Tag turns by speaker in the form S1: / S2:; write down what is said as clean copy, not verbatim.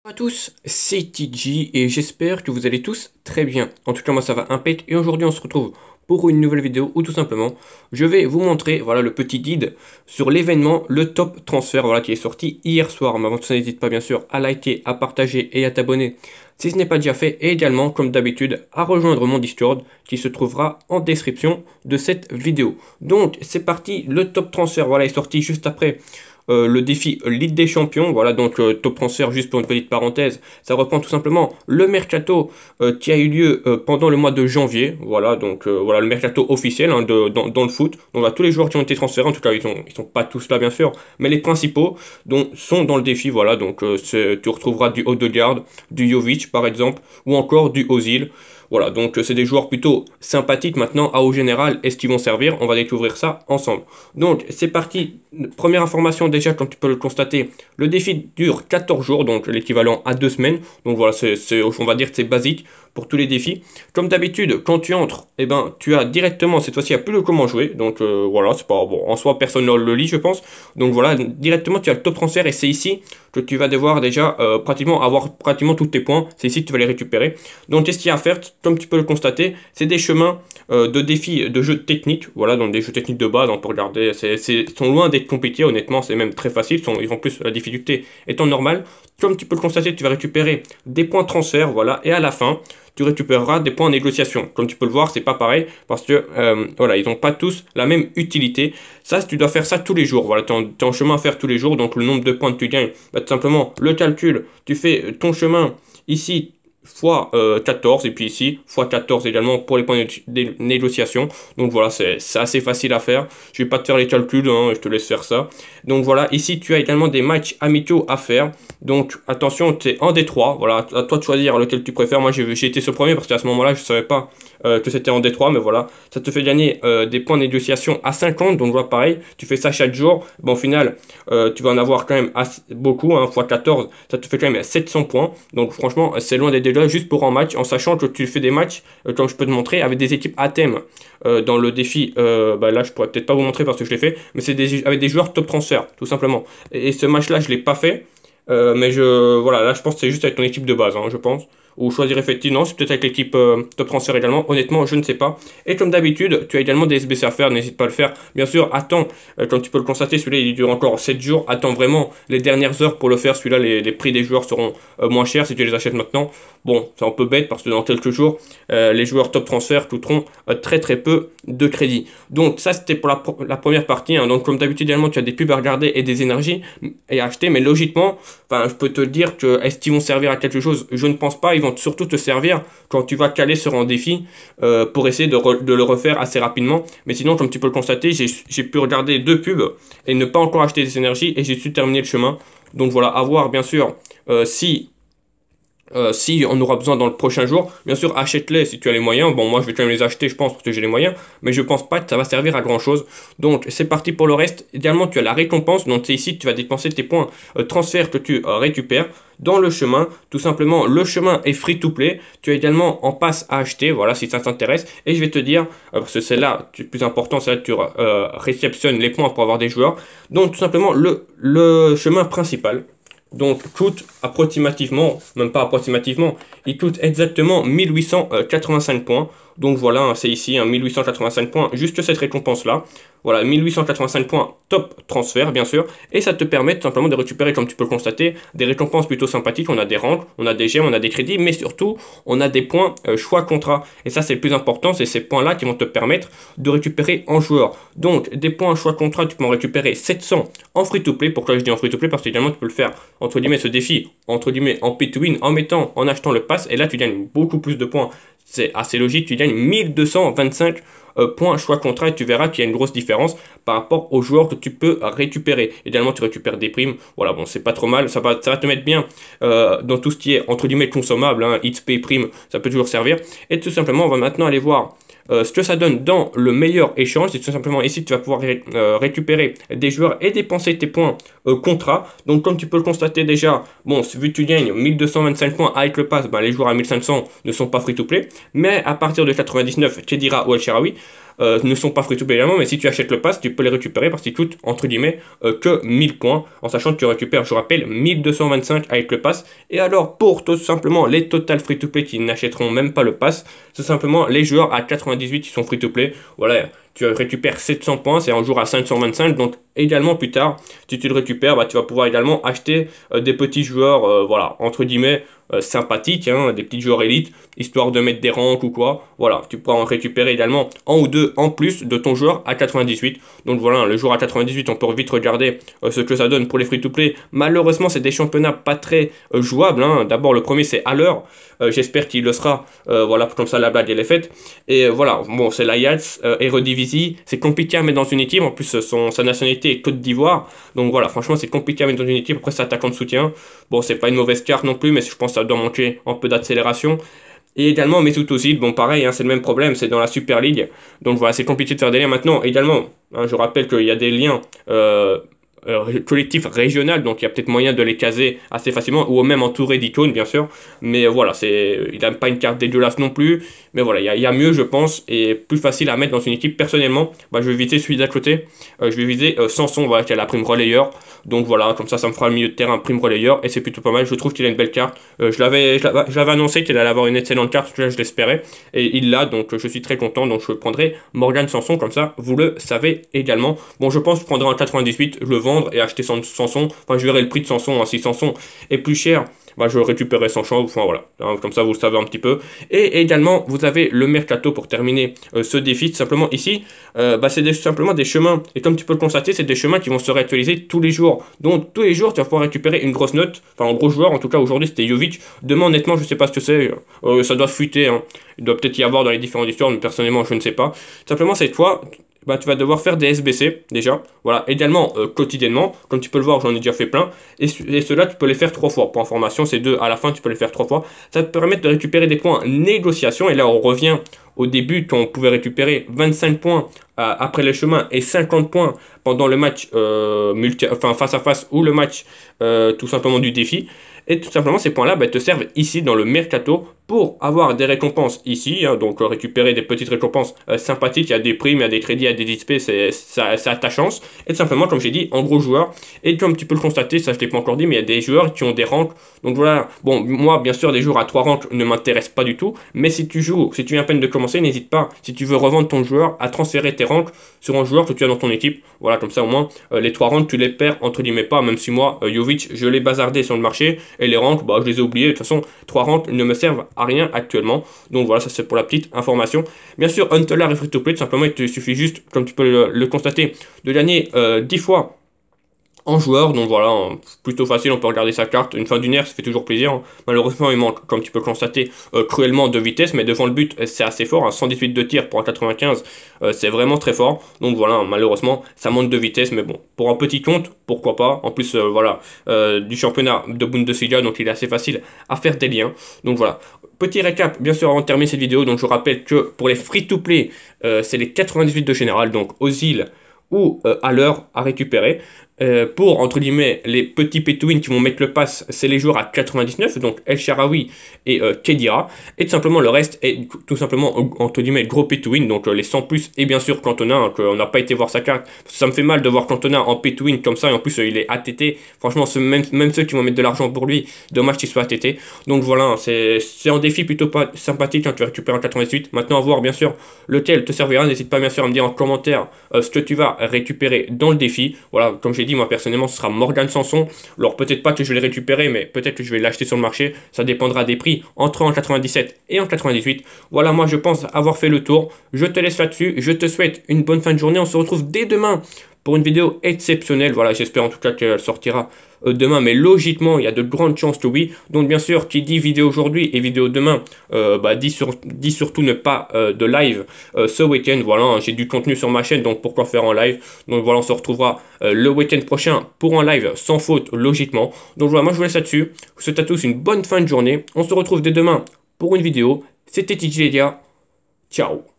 S1: Bonjour à tous, c'est TG et j'espère que vous allez tous très bien. En tout cas moi ça va impec et aujourd'hui on se retrouve pour une nouvelle vidéo où tout simplement je vais vous montrer voilà le petit guide sur l'événement le top transfert voilà qui est sorti hier soir. Mais avant tout ça n'hésite pas bien sûr à liker, à partager et à t'abonner si ce n'est pas déjà fait et également comme d'habitude à rejoindre mon Discord qui se trouvera en description de cette vidéo. Donc c'est parti, le top transfert voilà est sorti juste après le défi Ligue des Champions, voilà donc top transfert juste pour une petite parenthèse, ça reprend tout simplement le mercato qui a eu lieu pendant le mois de janvier, voilà donc voilà le mercato officiel hein, dans le foot, donc voilà, tous les joueurs qui ont été transférés, en tout cas ils sont pas tous là bien sûr, mais les principaux sont dans le défi, voilà donc tu retrouveras du Odegaard, du Jovic par exemple, ou encore du Ozil. Voilà, donc c'est des joueurs plutôt sympathiques maintenant. À au général, est-ce qu'ils vont servir? On va découvrir ça ensemble. Donc c'est parti. Première information déjà, comme tu peux le constater, le défi dure 14 jours, donc l'équivalent à 2 semaines. Donc voilà, on va dire que c'est basique pour tous les défis. Comme d'habitude, quand tu entres, eh ben, tu as directement, cette fois-ci, il n'y a plus de comment jouer. Donc voilà, c'est pas bon. En soi, personne ne le lit, je pense. Donc voilà, directement, tu as le top transfert et c'est ici que tu vas devoir déjà avoir pratiquement tous tes points. C'est ici que tu vas les récupérer. Donc qu'est-ce qu'il y a à faire? Comme tu peux le constater, c'est des chemins de défis de jeux techniques. Voilà, donc des jeux techniques de base, on peut regarder. Sont loin d'être compliqués, honnêtement, c'est même très facile. Ils ont plus la difficulté étant normale. Comme tu peux le constater, tu vas récupérer des points transfert, voilà, et à la fin, tu récupéreras des points en négociation. Comme tu peux le voir, c'est pas pareil parce que voilà, ils n'ont pas tous la même utilité. Ça, tu dois faire ça tous les jours. Voilà, tu es en chemin à faire tous les jours, donc le nombre de points que tu gagnes, bah, tout simplement le calcul, tu fais ton chemin ici fois 14 et puis ici fois 14 également pour les points de négociation. Donc voilà, c'est assez facile à faire. Je vais pas te faire les calculs, hein, je te laisse faire ça. Donc voilà, ici tu as également des matchs amicaux à faire. Donc attention, tu es en D3, voilà, à toi de choisir lequel tu préfères. Moi j'ai été sur le premier parce qu'à ce moment-là je savais pas que c'était en D3, mais voilà, ça te fait gagner des points de négociation à 50. Donc voilà, pareil, tu fais ça chaque jour. Bon, au final, tu vas en avoir quand même beaucoup, hein, fois 14, ça te fait quand même 700 points. Donc franchement, c'est loin d'être déjà juste pour un match, en sachant que tu fais des matchs, comme je peux te montrer, avec des équipes à thème. Dans le défi, bah là je pourrais peut-être pas vous montrer parce que je l'ai fait, mais c'est avec des joueurs top transfert, tout simplement. Et ce match-là, je l'ai pas fait. Mais voilà, là je pense que c'est juste avec ton équipe de base, hein, je pense. Ou choisir effectivement, c'est peut-être avec l'équipe top transfert également, honnêtement, je ne sais pas. Et comme d'habitude, tu as également des SBC à faire, n'hésite pas à le faire. Bien sûr, attends, comme tu peux le constater, celui-là il dure encore 7 jours, attends vraiment les dernières heures pour le faire. Celui-là, les prix des joueurs seront moins chers si tu les achètes maintenant. Bon, c'est un peu bête parce que dans quelques jours, les joueurs top transfert coûteront très très peu de crédit. Donc ça c'était pour la première partie, hein. Donc comme d'habitude également tu as des pubs à regarder et des énergies et à acheter, mais logiquement, enfin je peux te dire que est-ce qu'ils vont servir à quelque chose? Je ne pense pas, ils vont surtout te servir quand tu vas caler sur un défi pour essayer de le refaire assez rapidement. Mais sinon comme tu peux le constater, j'ai pu regarder 2 pubs et ne pas encore acheter des énergies et j'ai su terminer le chemin. Donc voilà, à voir bien sûr si on aura besoin dans le prochain jour. Bien sûr, achète-les si tu as les moyens. Bon, moi je vais quand même les acheter, je pense, parce que j'ai les moyens, mais je pense pas que ça va servir à grand chose. Donc c'est parti pour le reste. Également, tu as la récompense. Donc c'est ici que tu vas dépenser tes points transfert que tu récupères dans le chemin. Tout simplement, le chemin est free to play. Tu as également en passe à acheter, voilà, si ça t'intéresse. Et je vais te dire, parce que c'est là le plus important, c'est là que tu réceptionnes les points pour avoir des joueurs. Donc tout simplement, le chemin principal. Donc coûte approximativement, même pas approximativement, il coûte exactement 1885 points. Donc voilà, hein, c'est ici, hein, 1885 points, juste cette récompense-là. Voilà, 1885 points, top transfert, bien sûr. Et ça te permet tout simplement de récupérer, comme tu peux le constater, des récompenses plutôt sympathiques. On a des rangs, on a des gemmes, on a des crédits, mais surtout, on a des points choix contrat. Et ça, c'est le plus important, c'est ces points-là qui vont te permettre de récupérer en joueur. Donc, des points choix contrat, tu peux en récupérer 700 en free-to-play. Pourquoi je dis en free-to-play? Parce qu'également, tu peux le faire, entre guillemets, ce défi, entre guillemets, en pay-to-win, en achetant le pass. Et là, tu gagnes beaucoup plus de points. C'est assez logique, tu gagnes 1225 points choix contrat et tu verras qu'il y a une grosse différence par rapport aux joueurs que tu peux récupérer. Également, tu récupères des primes. Voilà, bon, c'est pas trop mal. Ça va te mettre bien dans tout ce qui est, entre guillemets, consommable. Hein, XP, prime, ça peut toujours servir. Et tout simplement, on va maintenant aller voir ce que ça donne dans le meilleur échange. C'est tout simplement ici que tu vas pouvoir récupérer des joueurs et dépenser tes points contrat. Donc comme tu peux le constater déjà, bon, vu que tu gagnes 1225 points avec le pass, ben, les joueurs à 1500 ne sont pas free to play. Mais à partir de 99, Khedira ou El Shaarawy, ne sont pas free-to-play également, mais si tu achètes le pass, tu peux les récupérer parce qu'ils coûtent, entre guillemets, que 1000 points, en sachant que tu récupères, je rappelle, 1225 avec le pass. Et alors, pour tout simplement les total free-to-play qui n'achèteront même pas le pass, c'est simplement les joueurs à 98 qui sont free-to-play. Voilà, tu récupères 700 points, c'est un jour à 525, donc également plus tard, si tu le récupères, bah, tu vas pouvoir également acheter des petits joueurs, voilà, entre guillemets, sympathiques, hein, des petits joueurs élites, histoire de mettre des ranks ou quoi. Voilà, tu pourras en récupérer également un ou deux en plus de ton joueur à 98. Donc voilà, le joueur à 98, on peut vite regarder ce que ça donne pour les free-to-play. Malheureusement, c'est des championnats pas très jouables, hein. D'abord, le premier, c'est à l'heure. J'espère qu'il le sera. Voilà, comme ça, la blague, elle est faite. Et voilà, bon, c'est l'Ajax, Eredivisie. C'est compliqué à mettre dans une équipe. En plus, sa nationalité est Côte d'Ivoire. Donc voilà, franchement, c'est compliqué à mettre dans une équipe. Après, c'est attaquant de soutien. Bon, c'est pas une mauvaise carte non plus, mais je pense que ça doit manquer un peu d'accélération. Et également Mesut Özil, bon pareil, hein, c'est le même problème, c'est dans la Super League. Donc voilà, c'est compliqué de faire des liens maintenant. Également, hein, je rappelle qu'il y a des liens collectif régional, donc il y a peut-être moyen de les caser assez facilement, ou même entouré d'icônes bien sûr, mais voilà, il n'a pas une carte dégueulasse non plus, mais voilà, il y a mieux je pense, et plus facile à mettre dans une équipe. Personnellement, bah, je vais viser celui d'à côté, je vais viser Sanson, voilà, qui a la prime relayeur, donc voilà, comme ça me fera le milieu de terrain prime relayeur, et c'est plutôt pas mal, je trouve qu'il a une belle carte. Je l'avais annoncé qu'il allait avoir une excellente carte, là je l'espérais, et il l'a, donc je suis très content, donc je prendrai Morgan Sanson, comme ça, vous le savez également. Bon, je pense que je prendrai un 98, je le vends et acheter Sanson. Enfin, je verrai le prix de Sanson. Hein. Si Sanson est plus cher, bah, je récupérerai Sanson. Enfin, voilà. Hein, comme ça, vous le savez un petit peu. Et également, vous avez le mercato pour terminer ce défi. Tout simplement, ici, bah, c'est simplement des chemins. Et comme tu peux le constater, c'est des chemins qui vont se réactualiser tous les jours. Donc, tous les jours, tu vas pouvoir récupérer une grosse note. Enfin, un gros joueur. En tout cas, aujourd'hui, c'était Jovic. Demain, honnêtement, je sais pas ce que c'est. Ça doit fuiter. Hein. Il doit peut-être y avoir dans les différentes histoires, mais personnellement, je ne sais pas. Simplement, cette fois, bah, tu vas devoir faire des SBC déjà, voilà, également quotidiennement, comme tu peux le voir, j'en ai déjà fait plein, et ceux-là, tu peux les faire 3 fois. Pour information, ces deux à la fin, tu peux les faire 3 fois. Ça te permet de récupérer des points négociation, et là, on revient au début quand on pouvait récupérer 25 points après les chemins et 50 points pendant le match face à face ou le match tout simplement du défi. Et tout simplement, ces points-là te servent ici dans le mercato pour avoir des récompenses ici, hein, donc récupérer des petites récompenses sympathiques. Il y a des primes, il y a des crédits, il y a des XP, c'est à ta chance. Et tout simplement, comme j'ai dit, en gros joueur. Et comme tu peux le constater, ça je ne l'ai pas encore dit, mais il y a des joueurs qui ont des ranks. Donc voilà, bon, moi bien sûr, des joueurs à 3 ranks ne m'intéressent pas du tout. Mais si tu joues, si tu viens à peine de commencer, n'hésite pas, si tu veux revendre ton joueur, à transférer tes ranks sur un joueur que tu as dans ton équipe. Voilà, comme ça au moins, les 3 ranks, tu les perds entre guillemets pas, même si moi, Jovic, je l'ai bazardé sur le marché. Et les ranks, bah, je les ai oubliés. De toute façon, 3 ranks ne me servent à rien actuellement. Donc voilà, ça c'est pour la petite information. Bien sûr, Huntelaar et Free to Play, tout simplement, il te suffit juste, comme tu peux le constater, de gagner 10 fois en joueur. Donc voilà, plutôt facile, on peut regarder sa carte. Une fin d'une ère, ça fait toujours plaisir. Hein. Malheureusement, il manque, comme tu peux le constater, cruellement de vitesse, mais devant le but, c'est assez fort. Hein. 118 de tir pour un 95, c'est vraiment très fort. Donc voilà, malheureusement, ça manque de vitesse, mais bon, pour un petit compte, pourquoi pas. En plus, voilà, du championnat de Bundesliga, donc il est assez facile à faire des liens. Donc voilà. Petit récap, bien sûr, avant de terminer cette vidéo, donc je rappelle que pour les free-to-play, c'est les 98 de général, donc Özil ou à l'heure à récupérer. Pour, entre guillemets, les petits pay to win qui vont mettre le pass, c'est les joueurs à 99, donc El Shaarawy et Khedira. Et tout simplement, le reste est tout simplement, entre guillemets, gros pay to win, donc les 100 plus, et bien sûr Cantona, hein, qu'on n'a pas été voir sa carte. Ça me fait mal de voir Cantona en pay to win comme ça, et en plus il est ATT. Franchement, même ceux qui vont mettre de l'argent pour lui, dommage qu'il soit ATT. Donc voilà, c'est un défi plutôt pas sympathique quand tu récupères un 98. Maintenant, à voir, bien sûr, lequel te servira. N'hésite pas, bien sûr, à me dire en commentaire ce que tu vas récupérer dans le défi. Voilà, comme j'ai dit, moi personnellement, ce sera Morgan Sanson. Alors peut-être pas que je vais le récupérer, mais peut-être que je vais l'acheter sur le marché. Ça dépendra des prix entre en 97 et en 98. Voilà, moi je pense avoir fait le tour. Je te laisse là-dessus. Je te souhaite une bonne fin de journée. On se retrouve dès demain pour une vidéo exceptionnelle. Voilà, j'espère en tout cas qu'elle sortira demain, mais logiquement il y a de grandes chances que oui. Donc bien sûr, qui dit vidéo aujourd'hui et vidéo demain, dit surtout ne pas de live ce week-end. Voilà, j'ai du contenu sur ma chaîne, donc pourquoi faire en live. Donc voilà, on se retrouvera le week-end prochain pour un live sans faute logiquement. Donc voilà, moi je vous laisse là-dessus. Je vous souhaite à tous une bonne fin de journée. On se retrouve dès demain pour une vidéo. C'était TJ Ledia. Ciao.